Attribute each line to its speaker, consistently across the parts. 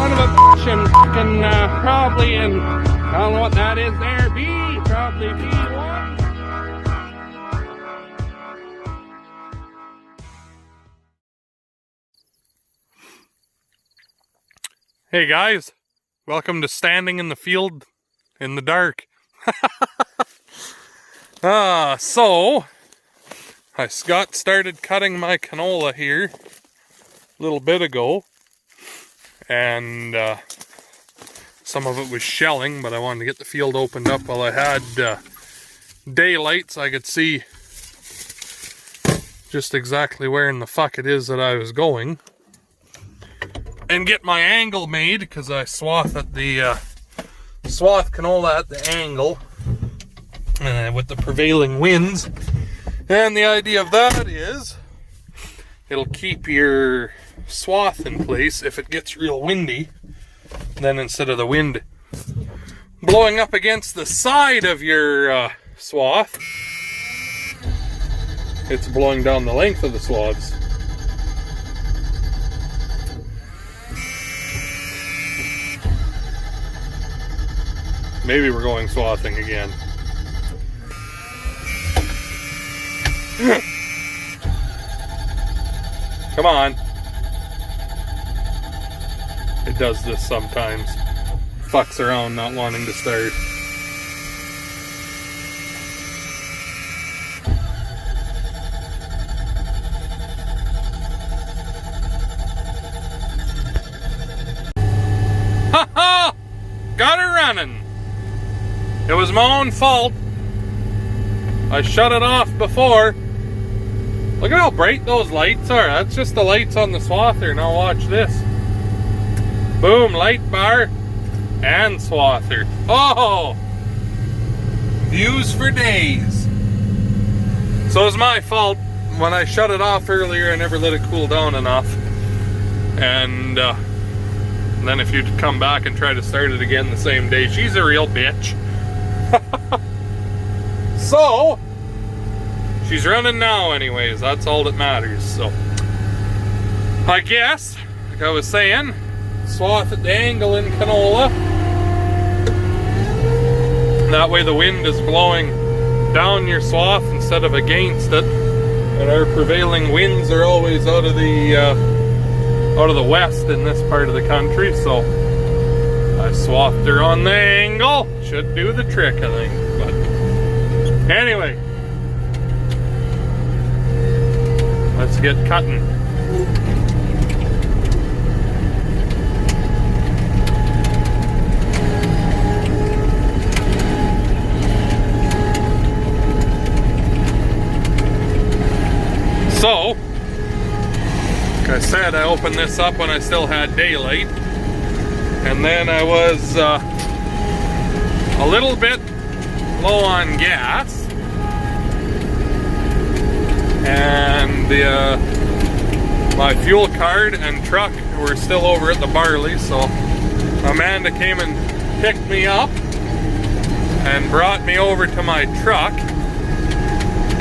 Speaker 1: son of a bitch and fucking probably in, I don't know what that is there, B, probably B1. Hey guys, welcome to standing in the field in the dark. So I got started cutting my canola here a little bit ago, and some of it was shelling, but I wanted to get the field opened up while I had daylight so I could see just exactly where in the fuck it is that I was going and get my angle made, because I swath canola at the angle with the prevailing winds. And the idea of that is it'll keep your swath in place if it gets real windy. Then instead of the wind blowing up against the side of your swath, it's blowing down the length of the swaths. Maybe we're going swathing again. Come on. It does this sometimes. Fucks around not wanting to start. Ha ha! Got her running. It was my own fault. I shut it off before. Look at how bright those lights are. That's just the lights on the Swather. Now watch this. Boom, light bar and Swather. Oh! Views for days. So it was my fault. When I shut it off earlier, I never let it cool down enough. And then if you'd come back and try to start it again the same day, she's a real bitch. So she's running now anyways, that's all that matters. So I guess, like I was saying, swath at the angle in canola. That way the wind is blowing down your swath instead of against it. And our prevailing winds are always out of the west in this part of the country, so I swathed her on the angle. Should do the trick, I think. But anyway, let's get cutting. So, like I said, I opened this up when I still had daylight, and then I was a little bit low on gas, and my fuel card and truck were still over at the Barley, so Amanda came and picked me up and brought me over to my truck,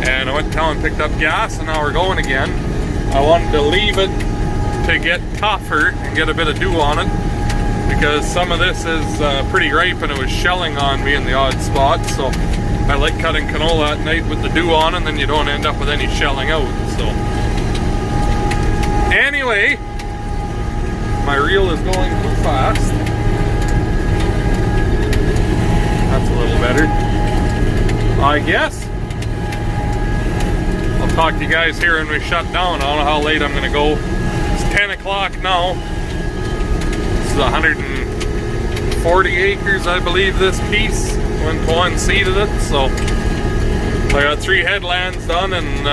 Speaker 1: and I went down and picked up gas, and now we're going again. I wanted to leave it to get tougher and get a bit of dew on it, because some of this is pretty ripe and it was shelling on me in the odd spot. So I like cutting canola at night with the dew on, and then you don't end up with any shelling out. So anyway, my reel is going too fast. That's a little better, I guess. I'll talk to you guys here when we shut down. I don't know how late I'm going to go. It's 10 o'clock now. This is 140 acres, I believe, this piece. Went to one seeded it, so I got 3 headlands done and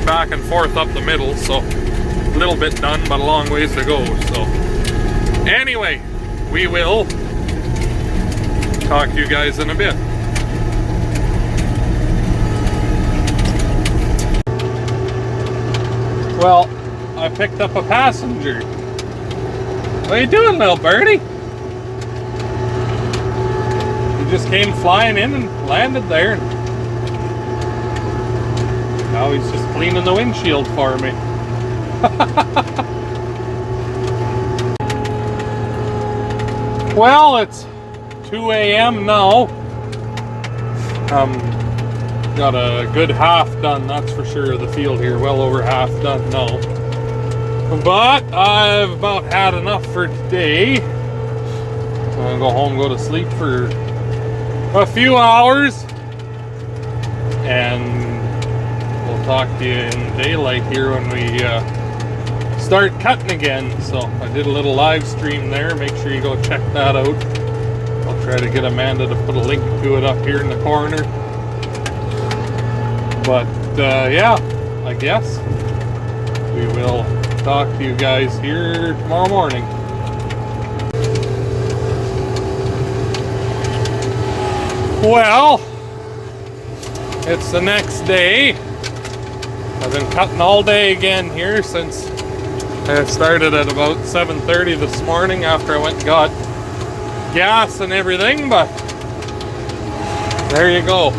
Speaker 1: back and forth up the middle, so a little bit done, but a long ways to go. So anyway, we will talk to you guys in a bit. Well, I picked up a passenger. What are you doing, little birdie? He just came flying in and landed there. Now he's just cleaning the windshield for me. Well, it's 2 a.m. now. Got a good half done, that's for sure, of the field here. Well over half done now. But I've about had enough for today. I'm gonna go home, go to sleep for a few hours. And we'll talk to you in daylight here when we start cutting again. So I did a little live stream there. Make sure you go check that out. I'll try to get Amanda to put a link to it up here in the corner. But yeah, I guess we will talk to you guys here tomorrow morning. Well, it's the next day. I've been cutting all day again here since I started at about 7:30 this morning after I went and got gas and everything, but there you go.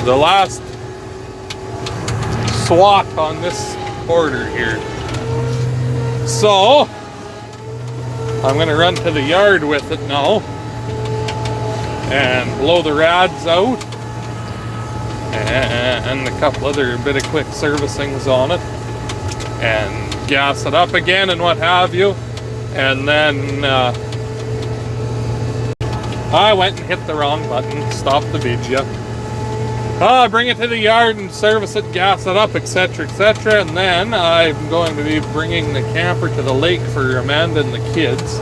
Speaker 1: The last swat on this order here. So I'm gonna run to the yard with it now and blow the rads out and a couple other bit of quick servicings on it and gas it up again and what have you. And then I went and hit the wrong button, stop the video. Bring it to the yard and service it, gas it up, etc, etc. And then I'm going to be bringing the camper to the lake for Amanda and the kids.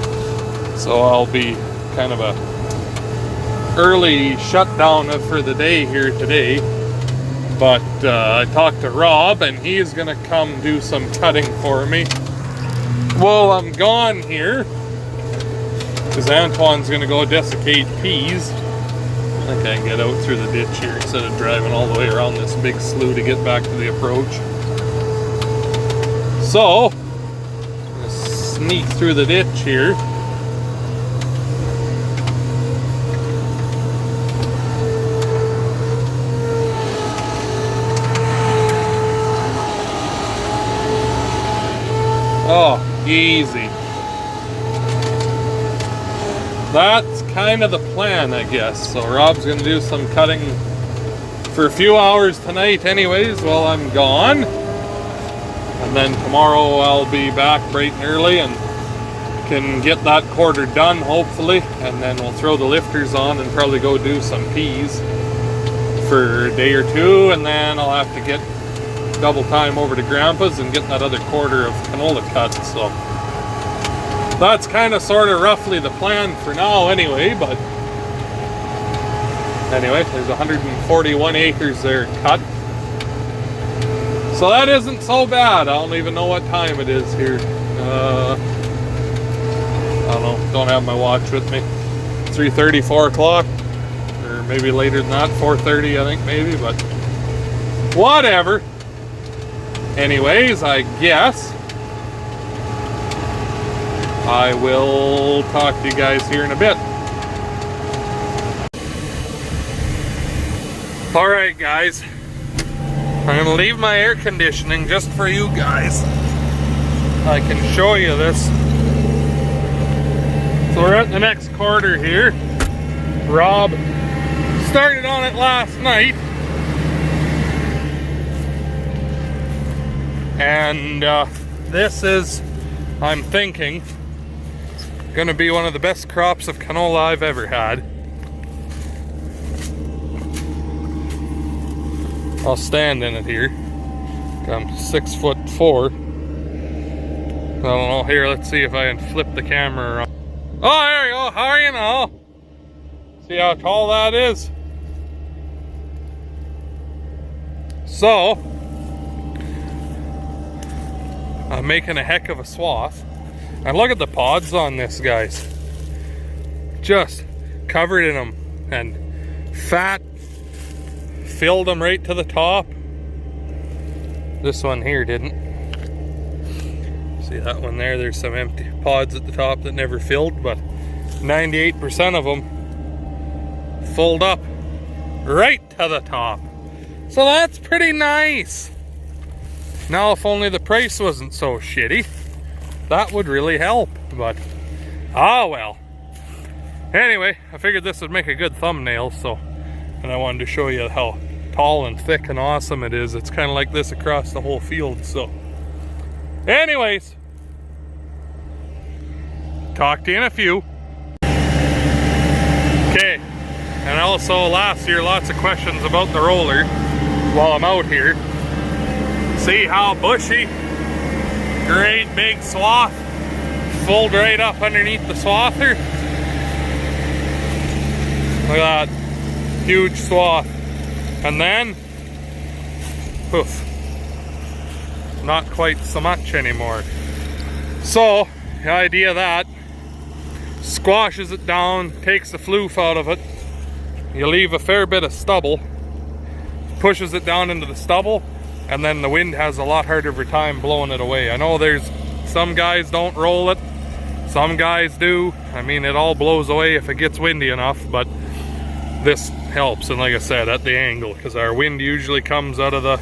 Speaker 1: So I'll be kind of a early shutdown for the day here today. But I talked to Rob and he's gonna come do some cutting for me while I'm gone here, because Antoine's gonna go desiccate peas. I think I can get out through the ditch here instead of driving all the way around this big slough to get back to the approach. So, I'm gonna sneak through the ditch here. Oh, easy. That's kind of the plan, I guess. So Rob's gonna do some cutting for a few hours tonight anyways while I'm gone. And then tomorrow I'll be back bright and early and can get that quarter done hopefully. And then we'll throw the lifters on and probably go do some peas for a day or two. And then I'll have to get double time over to Grandpa's and get that other quarter of canola cut. So that's kind of sort of roughly the plan for now anyway. But anyway, there's 141 acres there cut. So that isn't so bad. I don't even know what time it is here. I don't know, don't have my watch with me. 3:30, 4 o'clock, or maybe later than that, 4:30 I think maybe, but whatever. Anyways, I guess I will talk to you guys here in a bit. Alright guys, I'm going to leave my air conditioning just for you guys. I can show you this. So we're at the next quarter here. Rob started on it last night. And this is, I'm thinking, going to be one of the best crops of canola I've ever had. I'll stand in it here. I'm 6'4". I don't know. Here, let's see if I can flip the camera around. Oh, there you go. How are you now? See how tall that is? So, I'm making a heck of a swath. And look at the pods on this, guys. Just covered in them. And fat. Filled them right to the top. This one here didn't. See that one there? There's some empty pods at the top that never filled, but 98% of them filled up right to the top. So that's pretty nice. Now if only the price wasn't so shitty, that would really help. But Ah, well. Anyway, I figured this would make a good thumbnail, so, and I wanted to show you how tall and thick and awesome it is. It's kind of like this across the whole field, so. Anyways, talk to you in a few. Okay, and also last year, lots of questions about the roller while I'm out here. See how bushy, great big swath, fold right up underneath the swather. Look at that, huge swath. And then, poof, not quite so much anymore. So, the idea of that, squashes it down, takes the floof out of it. You leave a fair bit of stubble, pushes it down into the stubble, and then the wind has a lot harder of a time blowing it away. I know there's some guys don't roll it, some guys do. I mean, it all blows away if it gets windy enough, but this helps. And like I said, at the angle, because our wind usually comes out of the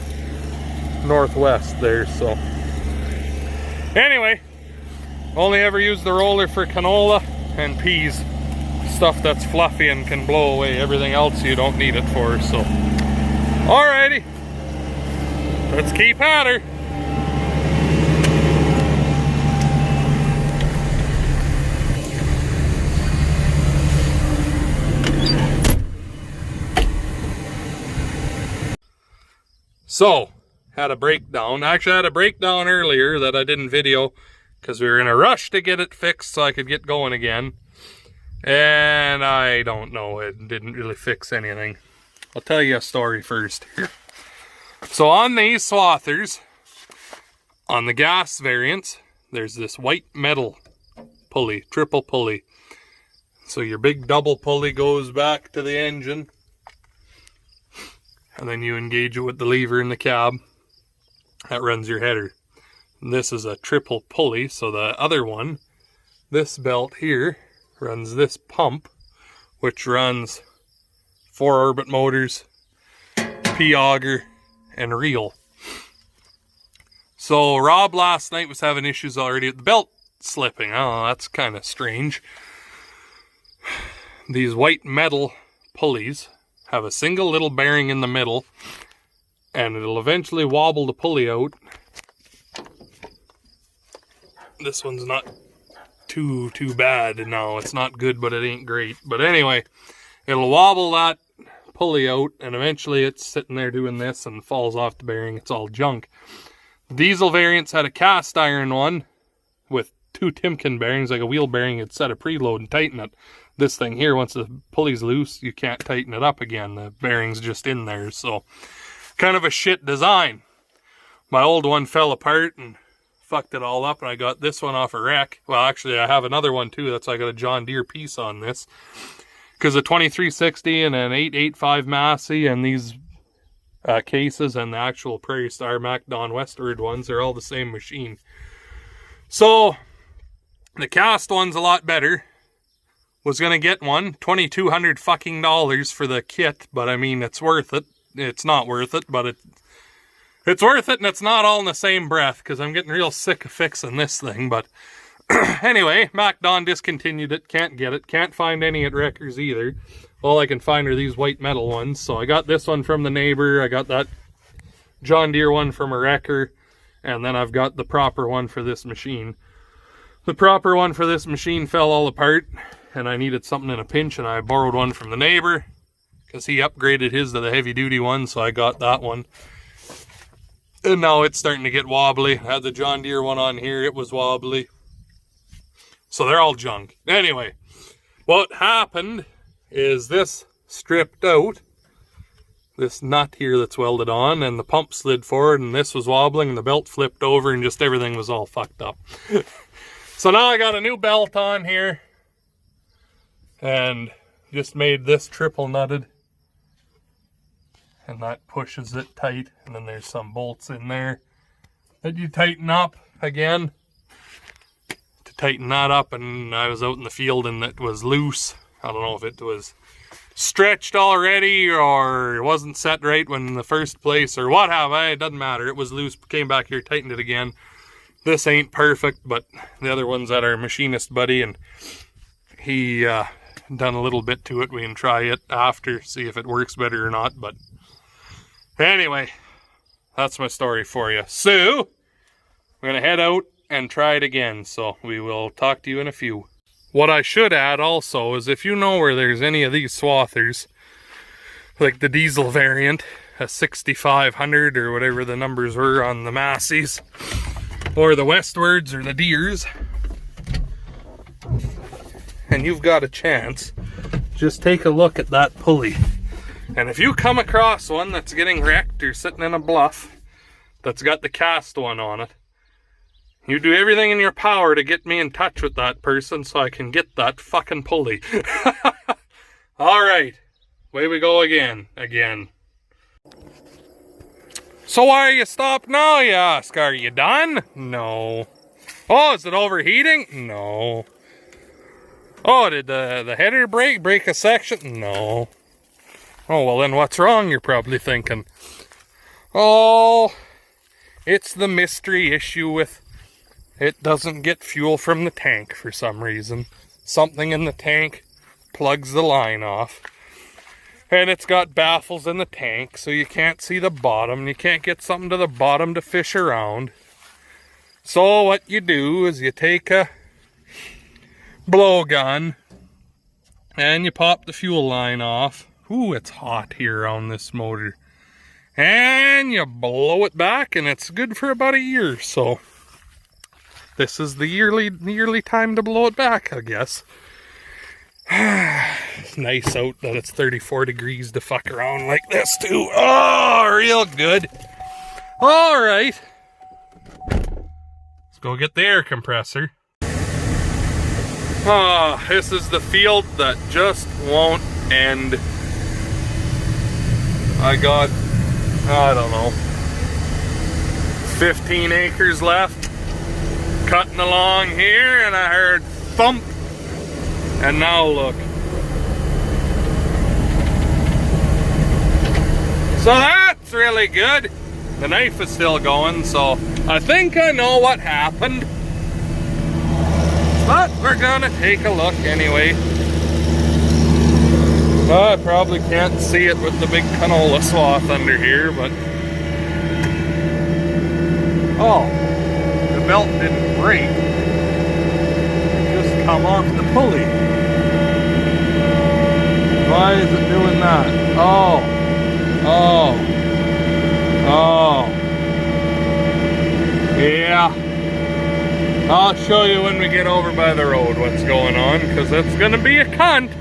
Speaker 1: northwest there. So anyway, only ever use the roller for canola and peas, stuff that's fluffy and can blow away. Everything else you don't need it for. So alrighty, let's keep at her. So, had a breakdown. Actually, I had a breakdown earlier that I didn't video because we were in a rush to get it fixed so I could get going again. And I don't know, it didn't really fix anything. I'll tell you a story first here. So on these Swathers, on the gas variants, there's this white metal pulley, triple pulley. So your big double pulley goes back to the engine, and then you engage it with the lever in the cab. That runs your header. And this is a triple pulley, so the other one, this belt here, runs this pump, which runs 4 orbit motors, P-auger, and reel. So Rob last night was having issues already with the belt slipping. Oh, that's kind of strange. These white metal pulleys have a single little bearing in the middle, and it'll eventually wobble the pulley out. This one's not too bad. No, it's not good, but it ain't great. But anyway, it'll wobble that pulley out, and eventually it's sitting there doing this and falls off the bearing. It's all junk. The diesel variants had a cast iron one with 2 Timken bearings, like a wheel bearing. It'd set a preload and tighten it. This thing here, once the pulley's loose, you can't tighten it up again. The bearing's just in there, so kind of a shit design. My old one fell apart and fucked it all up, and I got this one off a wreck. Well, actually, I have another one too. That's why I got a John Deere piece on this, because the 2360 and an 885 Massey and these cases and the actual Prairie Star Macdon Westward ones are all the same machine. So the cast one's a lot better. Was gonna get one, $2,200 fucking dollars for the kit, but I mean, it's worth it. It's not worth it, but it's worth it, and it's not all in the same breath, because I'm getting real sick of fixing this thing. But anyway, Macdon discontinued it, can't get it, can't find any at Wreckers either. All I can find are these white metal ones. So I got this one from the neighbor, I got that John Deere one from a wrecker, and then I've got the proper one for this machine. The proper one for this machine fell all apart, and I needed something in a pinch, and I borrowed one from the neighbor because he upgraded his to the heavy duty one, so I got that one. And now it's starting to get wobbly. I had the John Deere one on here, it was wobbly. So they're all junk. Anyway, what happened is this stripped out, this nut here that's welded on, and the pump slid forward, and this was wobbling, and the belt flipped over, and just everything was all fucked up. So now I got a new belt on here, and just made this triple nutted, and that pushes it tight. And then there's some bolts in there that you tighten up again to tighten that up. And I was out in the field and it was loose. I don't know if it was stretched already or it wasn't set right when in the first place or what have I. It doesn't matter. It was loose. Came back here, tightened it again. This ain't perfect, but the other one's at our machinist buddy, and he done a little bit to it. We can try it after, see if it works better or not. But anyway, that's my story for you. So we're gonna head out and try it again. So we will talk to you in a few. What I should add also is if you know where there's any of these Swathers, like the diesel variant, a 6500 or whatever the numbers were on the Massies, or the Westwards or the Deers, and you've got a chance, just take a look at that pulley. And if you come across one that's getting wrecked or sitting in a bluff that's got the cast one on it, you do everything in your power to get me in touch with that person so I can get that fucking pulley. Alright, away we go again. So why are you stopped now, you ask? Are you done? No. Oh, is it overheating? No. Oh, did the header break a section? No. Oh, well then what's wrong, you're probably thinking. Oh, it's the mystery issue with it doesn't get fuel from the tank for some reason. Something in the tank plugs the line off. And it's got baffles in the tank, so you can't see the bottom. You can't get something to the bottom to fish around. So what you do is you take a blowgun and you pop the fuel line off. Ooh, it's hot here on this motor. And you blow it back, and it's good for about a year. So this is the yearly time to blow it back, I guess. It's nice out that it's 34 degrees to fuck around like this too. Oh, real good. All right. Let's go get the air compressor. Ah, this is the field that just won't end. I got, I don't know, 15 acres left. Cutting along here, and I heard thump. And now look. So that's really good. The knife is still going, so I think I know what happened. But we're gonna take a look anyway. I probably can't see it with the big canola swath under here, but... Oh, the belt didn't break. It just come off the pulley. Why is it doing that? Oh. Yeah. I'll show you when we get over by the road what's going on, because it's going to be a cunt.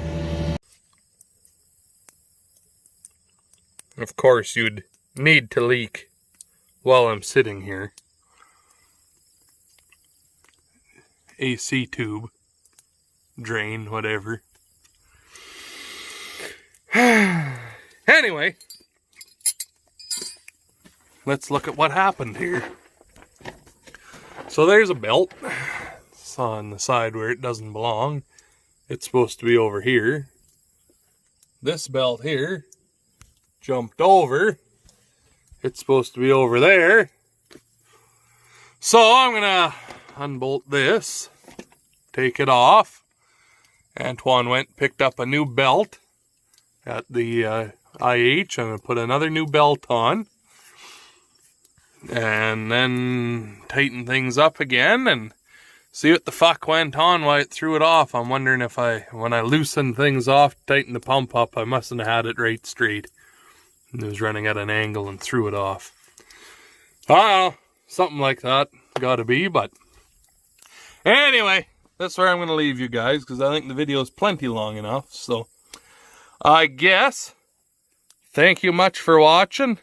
Speaker 1: Of course, you'd need to leak while I'm sitting here. AC tube, drain, whatever. Anyway, let's look at what happened here. So there's a belt. It's on the side where it doesn't belong. It's supposed to be over here. This belt here jumped over. It's supposed to be over there. So I'm gonna unbolt this, take it off. Antoine went and picked up a new belt at the IH. I'm gonna put another new belt on, and then tighten things up again and see what the fuck went on while it threw it off. I'm wondering if when I loosened things off, tightened the pump up, I mustn't have had it right straight. It was running at an angle and threw it off. I don't know, something like that gotta be. But anyway, that's where I'm gonna leave you guys, because I think the video is plenty long enough. So I guess, thank you much for watching.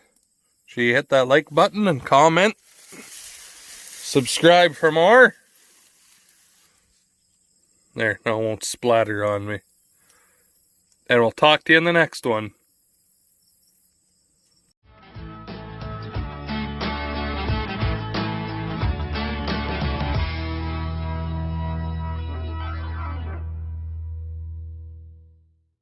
Speaker 1: So you hit that like button and comment. Subscribe for more. There, no, it won't splatter on me. And we'll talk to you in the next one.